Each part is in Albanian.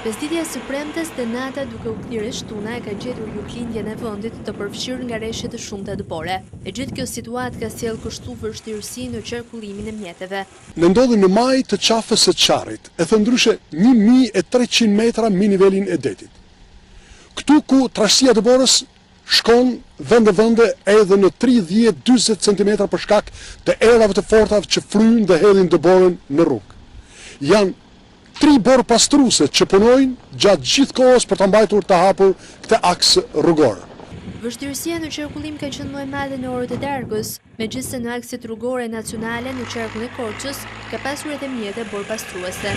Pesditja së premtes Tenata duke u kthyer shtuna e ka gjetur lindjen e vendit të përfshirë nga rreshtet të shumta dëbore. E gjithë kjo situatë ka sjellë kështu vështirësi në qarkullimin e mjeteve. Ne ndodhim në maj të qafës së Çarrit, e thëndryshe 1300 metra mbi nivelin e detit. Këtu ku trashësia e dëborës shkon vende edhe në 30-40 cm për shkak të erave të forta që fryjnë dhe hedhin dëborën në rrugë. Janë 3 borë pastruese që punojnë gjatë gjithë kohës për të mbajtur të hapur këtë aks rrugor. Vështirësia në qarkullim ka qenë më e madhe në orët e darkës, megjithse në akset rrugore nacionale në qarkun e Korçës ka pasur edhe mjete borë pastruese.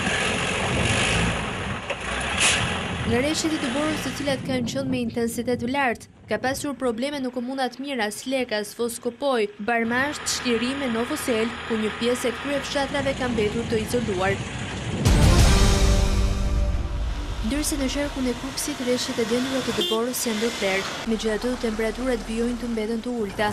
Në rreshtet e dëborës të cilat kanë qenë me intensitet të lartë, ka pasur probleme në komunat Mira, Slekas, Voskopoj, Barmasht, Shlirime, Novosel, ku një pjesë e krye fshatrave ka mbetur të izoluar. Ndërsa në qarkun e Kukësit, rreshtet e dendura të dëborës janë ndërprerë, megjithatë temperaturat vijojnë të mbeten të ulta.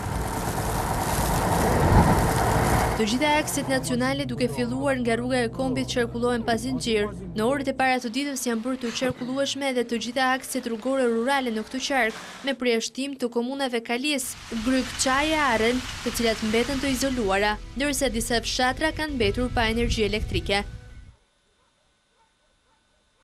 Të gjitha akset nacionale duke filluar nga rruga e Kombit qarkullohen pasinxhir. Në orët e para të ditës janë bërë të qarkullueshme edhe të gjitha akset rrugore rurale në këtë qark, me përjashtim të komunave Kalis, Gryk, Çaje, Arën, të cilat mbeten të izoluara, ndërsa disa fshatra kanë mbetur pa energji elektrike.